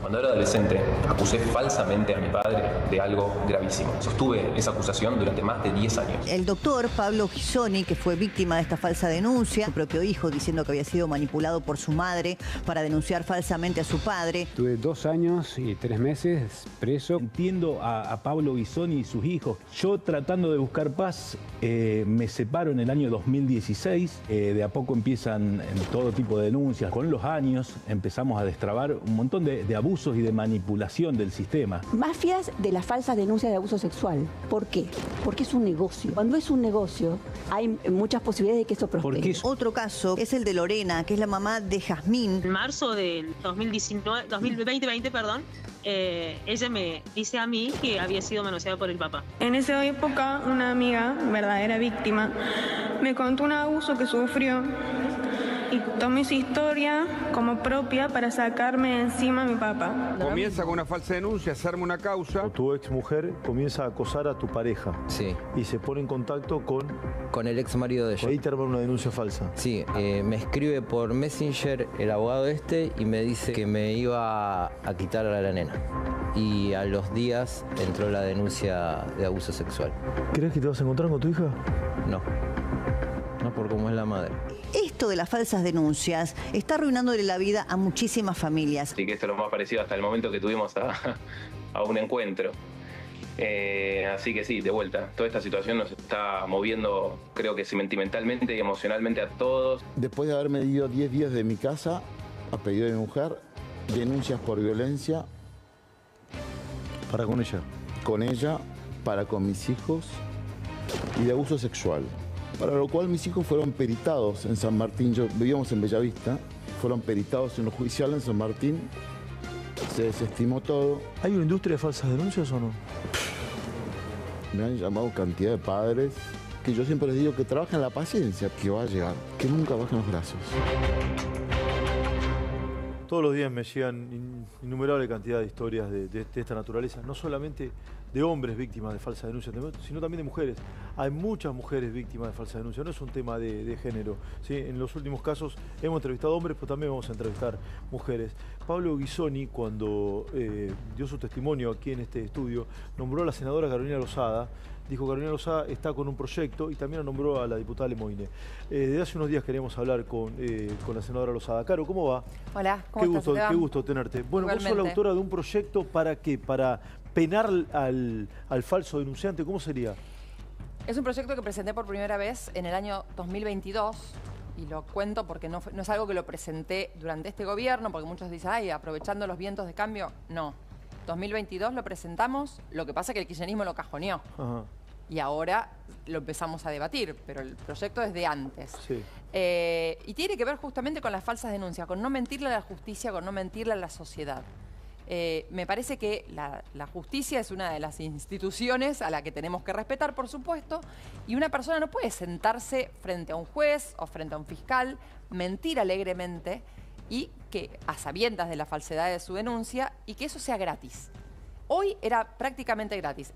Cuando era adolescente, acusé falsamente a mi padre de algo gravísimo. Sostuve esa acusación durante más de 10 años. El doctor Pablo Ghisoni, que fue víctima de esta falsa denuncia, su propio hijo diciendo que había sido manipulado por su madre para denunciar falsamente a su padre. Tuve 2 años y 3 meses preso. Entiendo a Pablo Ghisoni y sus hijos. Yo, tratando de buscar paz, me separo en el año 2016. De a poco empiezan todo tipo de denuncias. Con los años empezamos a destrabar un montón de abusos y de manipulación del sistema. Mafias de las falsas denuncias de abuso sexual. ¿Por qué? Porque es un negocio. Cuando es un negocio, hay muchas posibilidades de que eso prospere. Otro caso es el de Lorena, que es la mamá de Jazmín. En marzo del 2020, ella me dice a mí que había sido manoseada por el papá. En esa época, una amiga, verdadera víctima, me contó un abuso que sufrió y tomé su historia como propia para sacarme de encima a mi papá. Comienza con una falsa denuncia, se arma una causa. O tu ex mujer comienza a acosar a tu pareja. Sí. Y se pone en contacto con el ex marido de ella. Ahí te arman una denuncia falsa. Sí, me escribe por Messenger el abogado y me dice que me iba a quitar a la nena. Y a los días entró la denuncia de abuso sexual. ¿Crees que te vas a encontrar con tu hija? No. No, por cómo es la madre. Esto de las falsas denuncias está arruinándole la vida a muchísimas familias. Así que esto es lo más parecido hasta el momento que tuvimos a un encuentro. Así que sí, de vuelta, toda esta situación nos está moviendo, creo que sentimentalmente y emocionalmente a todos. Después de haberme ido 10 días de mi casa, a pedido de mi mujer, denuncias por violencia. ¿Para con ella? Con ella, para con mis hijos y de abuso sexual. Para lo cual mis hijos fueron peritados en San Martín, vivíamos en Bellavista, fueron peritados en lo judicial en San Martín, se desestimó todo. ¿Hay una industria de falsas denuncias o no? Me han llamado cantidad de padres, que yo siempre les digo que trabajen la paciencia, que va a llegar, que nunca bajen los brazos. Todos los días me llegan innumerable cantidad de historias de esta naturaleza, no solamente de hombres víctimas de falsa denuncia, sino también de mujeres. Hay muchas mujeres víctimas de falsa denuncia, no es un tema de género, ¿sí? En los últimos casos hemos entrevistado hombres, pero también vamos a entrevistar mujeres. Pablo Ghisoni, cuando dio su testimonio aquí en este estudio, nombró a la senadora Carolina Lozada. Dijo que Carolina Lozada está con un proyecto y también nombró a la diputada Lemoine. Desde hace unos días queríamos hablar con la senadora Lozada. Caro, ¿cómo va? Hola, ¿cómo estás? Qué gusto tenerte. Bueno, vos sos la autora de un proyecto ¿para qué? Para penar al falso denunciante. ¿Cómo sería? Es un proyecto que presenté por primera vez en el año 2022. Y lo cuento porque no es algo que lo presenté durante este gobierno, porque muchos dicen, ay, aprovechando los vientos de cambio. No. 2022 lo presentamos, lo que pasa es que el kirchnerismo lo cajoneó. Ajá. Y ahora lo empezamos a debatir, pero el proyecto es de antes. Sí. Y tiene que ver justamente con las falsas denuncias, con no mentirle a la justicia, con no mentirle a la sociedad. Me parece que la justicia es una de las instituciones a la que tenemos que respetar, por supuesto, y una persona no puede sentarse frente a un juez o frente a un fiscal, mentir alegremente y que a sabiendas de la falsedad de su denuncia y que eso sea gratis. Hoy era prácticamente gratis,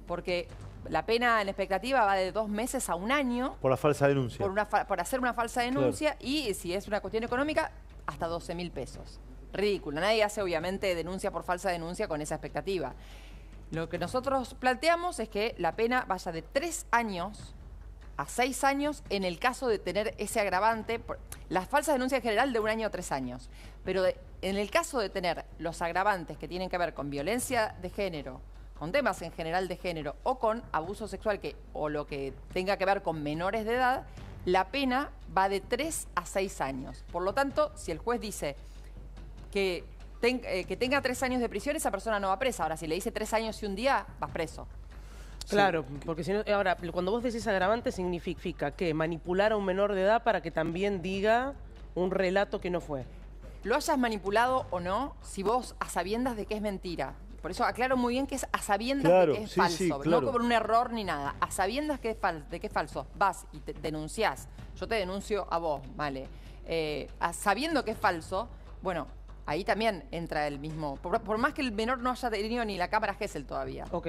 porque la pena en expectativa va de 2 meses a 1 año. Por la falsa denuncia. Por hacer una falsa denuncia, claro. Y si es una cuestión económica, hasta 12.000 pesos. Ridículo. Nadie hace, obviamente, denuncia por falsa denuncia con esa expectativa. Lo que nosotros planteamos es que la pena vaya de 3 años a 6 años en el caso de tener ese agravante. Las falsas denuncias en general de 1 año a 3 años. Pero en el caso de tener los agravantes que tienen que ver con violencia de género, con temas en general de género o con abuso sexual o lo que tenga que ver con menores de edad, la pena va de 3 a 6 años. Por lo tanto, si el juez dice que tenga 3 años de prisión, esa persona no va presa. Ahora, si le dice 3 años y 1 día, vas preso. Claro, porque si no, ahora, cuando vos decís agravante, significa que manipular a un menor de edad para que también diga un relato que no fue. Lo hayas manipulado o no, si vos a sabiendas de que es mentira. Por eso aclaro muy bien que es a sabiendas de que es falso, sí, claro. No por un error ni nada. A sabiendas de que es falso, vas y te denunciás. Yo te denuncio a vos, ¿vale? Sabiendo que es falso, bueno, ahí también entra el mismo. Por más que el menor no haya tenido ni la cámara Gesell todavía. Ok.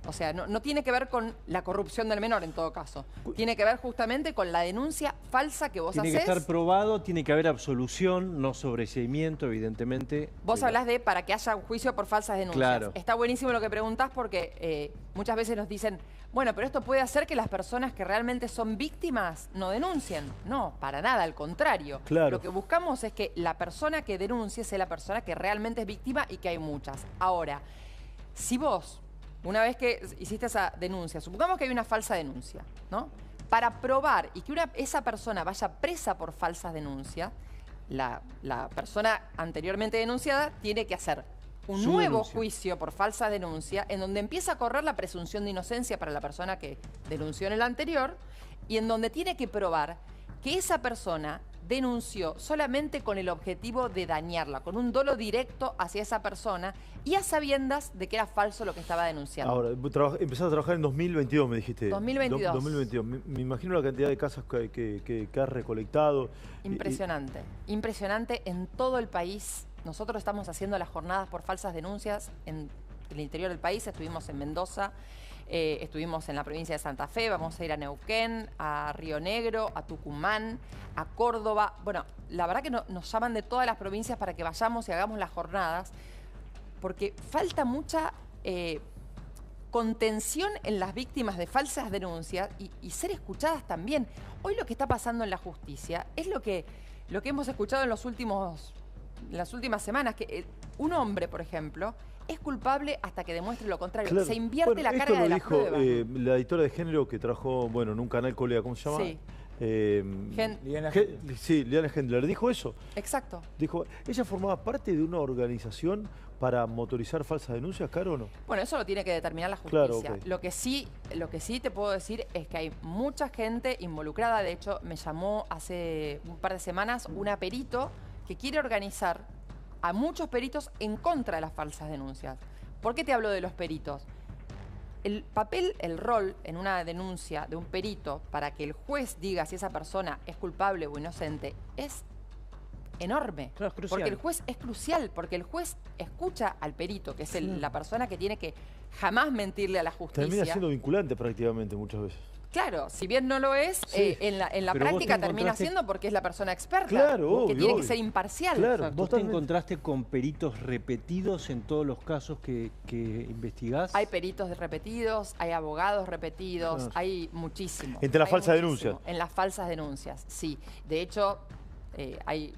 O sea, no tiene que ver con la corrupción del menor en todo caso. Tiene que ver justamente con la denuncia falsa que vos Tiene hacés. que estar probado, tiene que haber absolución, no sobreseimiento, evidentemente. Vos hablás de para que haya un juicio por falsas denuncias. Claro. Está buenísimo lo que preguntás porque muchas veces nos dicen, bueno, pero esto puede hacer que las personas que realmente son víctimas no denuncien. No, para nada, al contrario. Claro. Lo que buscamos es que la persona que denuncie sea la persona que realmente es víctima y que hay muchas. Ahora, si vos, una vez que hiciste esa denuncia, supongamos que hay una falsa denuncia, ¿no? Para probar y que esa persona vaya presa por falsas denuncias, la persona anteriormente denunciada tiene que hacer un nuevo juicio por falsa denuncia en donde empieza a correr la presunción de inocencia para la persona que denunció en el anterior y en donde tiene que probar que esa persona denunció solamente con el objetivo de dañarla, con un dolo directo hacia esa persona y a sabiendas de que era falso lo que estaba denunciando. Ahora, empezaste a trabajar en 2022, me dijiste. 2022. 2022. Me imagino la cantidad de casas que has recolectado. Impresionante, impresionante en todo el país. Nosotros estamos haciendo las jornadas por falsas denuncias en el interior del país, estuvimos en Mendoza, estuvimos en la provincia de Santa Fe, vamos a ir a Neuquén, a Río Negro, a Tucumán, a Córdoba. Bueno, la verdad que nos llaman de todas las provincias para que vayamos y hagamos las jornadas, porque falta mucha contención en las víctimas de falsas denuncias y ser escuchadas también. Hoy lo que está pasando en la justicia es lo que hemos escuchado en las últimas semanas, que un hombre, por ejemplo, es culpable hasta que demuestre lo contrario. Claro. Se invierte la carga de la prueba. La editora de género que trabajó, en un canal colega, ¿cómo se llama? Sí. Liana Hendler, dijo eso. Exacto. Dijo, ¿ella formaba parte de una organización para motorizar falsas denuncias, Caro, o no? Bueno, eso lo tiene que determinar la justicia. Claro, okay. Lo que sí te puedo decir es que hay mucha gente involucrada. De hecho, me llamó hace un par de semanas una perito que quiere organizar a muchos peritos en contra de las falsas denuncias. ¿Por qué te hablo de los peritos? El papel, el rol en una denuncia de un perito para que el juez diga si esa persona es culpable o inocente es enorme. Claro, es crucial. Porque el juez es crucial, porque el juez escucha al perito, que es la persona que tiene que jamás mentirle a la justicia. Termina siendo vinculante prácticamente muchas veces. Claro, si bien no lo es, en la práctica termina siendo porque es la persona experta. Claro, que tiene que ser imparcial. Claro, ¿Vos te encontraste con peritos repetidos en todos los casos que investigás? Hay peritos repetidos, hay abogados repetidos, Claro. hay muchísimo. Entre las falsas denuncias. En las falsas denuncias, sí. De hecho, hay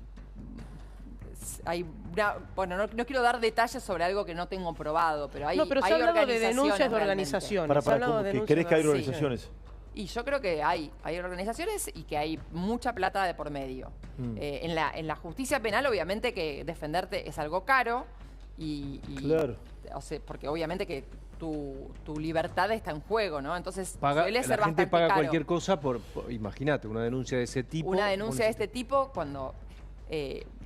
una, bueno, no quiero dar detalles sobre algo que no tengo probado, pero hay No, pero se ha hablado de denuncias de realmente. organizaciones. ¿Querés que hay organizaciones? Y yo creo que hay organizaciones y que hay mucha plata de por medio. En la justicia penal, obviamente que defenderte es algo caro y claro. O sea, porque obviamente que tu libertad está en juego, ¿no? Entonces la suele ser gente bastante paga caro. cualquier cosa imagínate, una denuncia de ese tipo. Una denuncia de este tipo cuando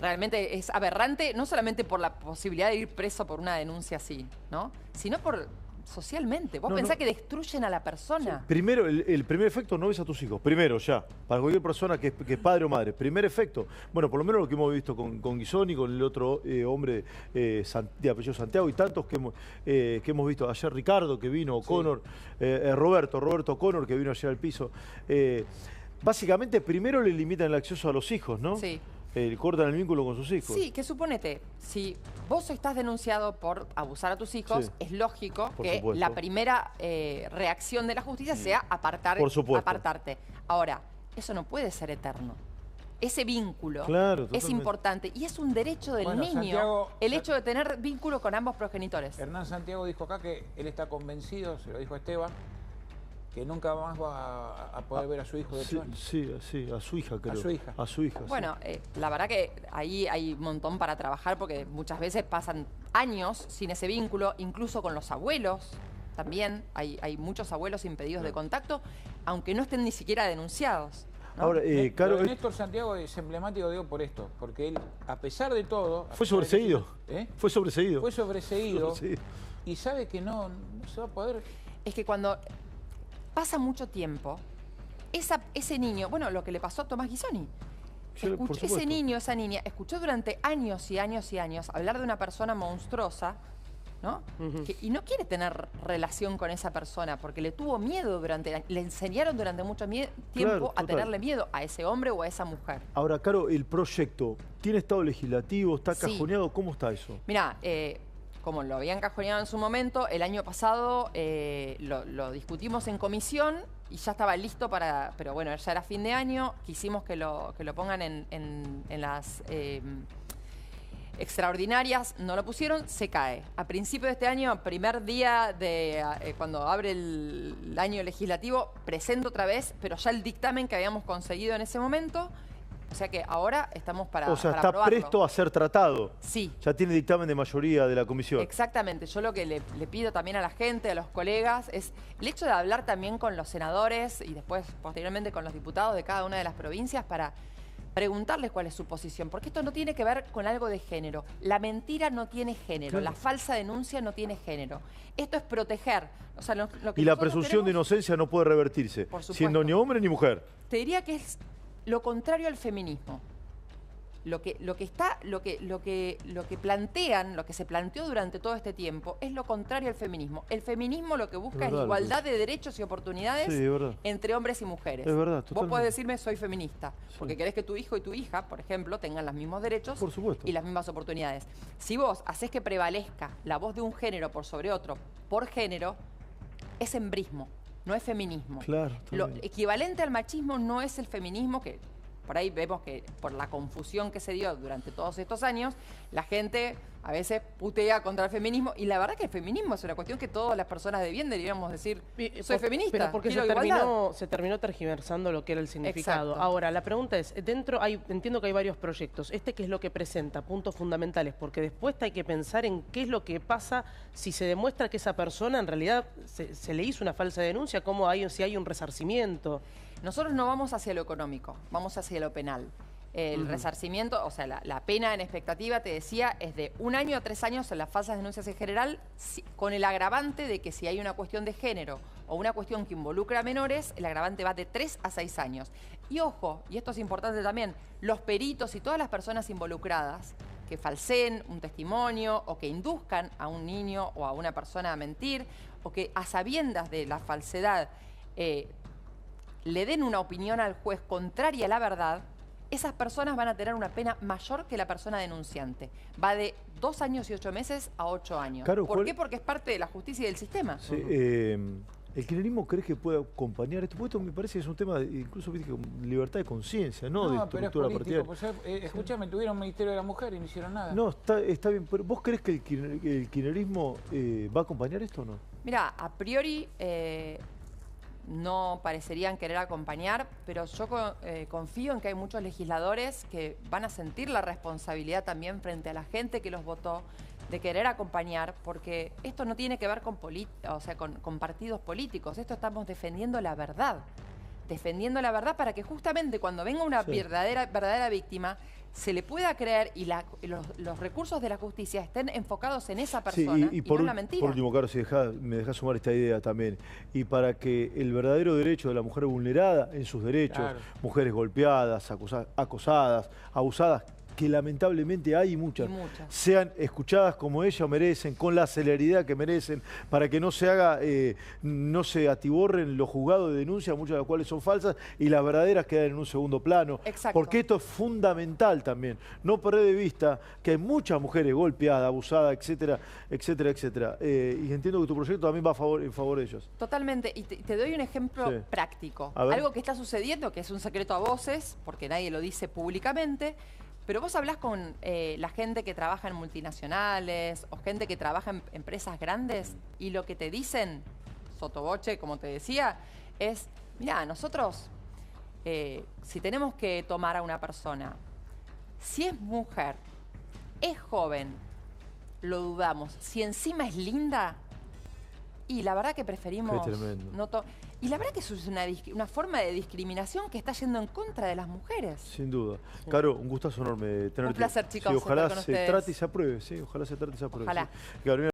realmente es aberrante, no solamente por la posibilidad de ir preso por una denuncia así, ¿no? Sino por socialmente. Vos pensás que destruyen a la persona. Sí. Primero, el primer efecto, no ves a tus hijos. Primero, ya. Para cualquier persona que es padre o madre. Primer efecto. Bueno, por lo menos lo que hemos visto con Guisoni, con el otro hombre de apellido Santiago y tantos que hemos visto. Ayer Ricardo, que vino, O'Connor, Roberto O'Connor, que vino ayer al piso. Básicamente, primero le limitan el acceso a los hijos, ¿no? Sí. Cortan el vínculo con sus hijos. Sí, que suponete, si vos estás denunciado por abusar a tus hijos, Sí. es lógico Por que supuesto. la primera reacción de la justicia sea Por supuesto. apartarte. Ahora, eso no puede ser eterno. Ese vínculo Claro, es totalmente. importante y es un derecho del Bueno, niño Santiago, el hecho de tener vínculo con ambos progenitores. Hernán Santiago dijo acá que él está convencido, se lo dijo a Esteban, que nunca más va a poder ver a su hijo de hecho. Sí, a su hija, creo. A su hija. A su hija, Bueno, la verdad que ahí hay un montón para trabajar porque muchas veces pasan años sin ese vínculo, incluso con los abuelos también. Hay muchos abuelos impedidos de contacto, aunque no estén ni siquiera denunciados, ¿no? Ahora, Caro, Lo de Néstor Santiago es emblemático, digo, por esto, porque él, a pesar de todo... fue sobreseído. Fue sobreseído. Fue sobreseído y sabe que no se va a poder... Es que cuando pasa mucho tiempo, ese niño, bueno, lo que le pasó a Tomás Guisoni, ese niño, esa niña, escuchó durante años y años y años hablar de una persona monstruosa ¿no? Y no quiere tener relación con esa persona porque le tuvo miedo le enseñaron durante mucho tiempo a tenerle miedo a ese hombre o a esa mujer. Ahora, Caro, el proyecto, ¿tiene estado legislativo? ¿Está cajoneado? Sí. ¿Cómo está eso? Mirá, como lo habían cajoneado en su momento, el año pasado lo discutimos en comisión y ya estaba listo pero bueno, ya era fin de año, quisimos que lo pongan en las extraordinarias, no lo pusieron, se cae. A principio de este año, primer día cuando abre el año legislativo, presento otra vez, pero ya el dictamen que habíamos conseguido en ese momento. O sea que ahora estamos para está aprobarlo. Presto a ser tratado. Sí. Ya tiene dictamen de mayoría de la comisión. Exactamente. Yo lo que le pido también a la gente, a los colegas, es el hecho de hablar también con los senadores y después, posteriormente, con los diputados de cada una de las provincias para preguntarles cuál es su posición. Porque esto no tiene que ver con algo de género. La mentira no tiene género. Claro. La falsa denuncia no tiene género. Esto es proteger. O sea, lo que y la presunción de inocencia no puede revertirse, siendo ni hombre ni mujer. Te diría que es lo contrario al feminismo. Lo que plantean, lo que se planteó durante todo este tiempo, es lo contrario al feminismo. El feminismo lo que busca es igualdad de derechos y oportunidades entre hombres y mujeres. Es verdad, Vos podés decirme soy feminista, porque querés que tu hijo y tu hija, por ejemplo, tengan los mismos derechos y las mismas oportunidades. Si vos haces que prevalezca la voz de un género por sobre otro, por género, es embrismo. No es feminismo. Claro, lo equivalente al machismo no es el feminismo, que por ahí vemos que por la confusión que se dio durante todos estos años, la gente a veces putea contra el feminismo, y la verdad que el feminismo es una cuestión que todas las personas de bien deberíamos decir, soy feminista, pero porque se terminó tergiversando lo que era el significado. Exacto. Ahora, la pregunta es, entiendo que hay varios proyectos, ¿qué es lo que presenta? Puntos fundamentales, porque después hay que pensar en qué es lo que pasa si se demuestra que esa persona en realidad se le hizo una falsa denuncia, si hay un resarcimiento. Nosotros no vamos hacia lo económico, vamos hacia lo penal. El resarcimiento, o sea, la pena en expectativa, te decía, es de 1 año a 3 años en las falsas denuncias en general, con el agravante de que si hay una cuestión de género o una cuestión que involucra a menores, el agravante va de 3 a 6 años. Y ojo, y esto es importante también, los peritos y todas las personas involucradas que falseen un testimonio o que induzcan a un niño o a una persona a mentir, o que a sabiendas de la falsedad le den una opinión al juez contraria a la verdad, esas personas van a tener una pena mayor que la persona denunciante. Va de 2 años y 8 meses a 8 años. Claro, ¿Por qué? Porque es parte de la justicia y del sistema. Sí, ¿el kirchnerismo crees que puede acompañar esto? Porque esto me parece que es un tema, incluso con libertad de conciencia, no de estructura partidaria. Pues, escúchame, tuvieron un Ministerio de la Mujer y no hicieron nada. No, está bien, pero ¿vos crees que el kirchnerismo va a acompañar esto o no? Mira, a priori no parecerían querer acompañar, pero yo confío en que hay muchos legisladores que van a sentir la responsabilidad también frente a la gente que los votó de querer acompañar, porque esto no tiene que ver con partidos políticos, esto estamos defendiendo la verdad para que justamente cuando venga una verdadera víctima se le pueda creer y los recursos de la justicia estén enfocados en esa persona y no en la mentira. Por último, Carlos, si me dejás sumar esta idea también, y para que el verdadero derecho de la mujer vulnerada en sus derechos, mujeres golpeadas, acosadas, abusadas, que lamentablemente hay muchas, sean escuchadas como ellas merecen, con la celeridad que merecen, para que no se atiborren los juzgados de denuncia, muchas de las cuales son falsas, y las verdaderas quedan en un segundo plano. Exacto. Porque esto es fundamental también. No perder de vista que hay muchas mujeres golpeadas, abusadas, etcétera, etcétera, etcétera. Y entiendo que tu proyecto también va en favor de ellos. Totalmente. Y te doy un ejemplo práctico. Algo que está sucediendo, que es un secreto a voces, porque nadie lo dice públicamente. Pero vos hablás con la gente que trabaja en multinacionales o gente que trabaja en empresas grandes y lo que te dicen, sotoboche, como te decía, es, mirá, nosotros, si tenemos que tomar a una persona, si es mujer, es joven, lo dudamos. Si encima es linda, y la verdad que preferimos... Qué tremendo. Y la verdad que eso es una forma de discriminación que está yendo en contra de las mujeres. Sin duda. Caro, un gustazo enorme tenerte. Un placer, chicos. Sí, ojalá se trate y se apruebe. Sí, ojalá se trate y se apruebe. Ojalá. Sí.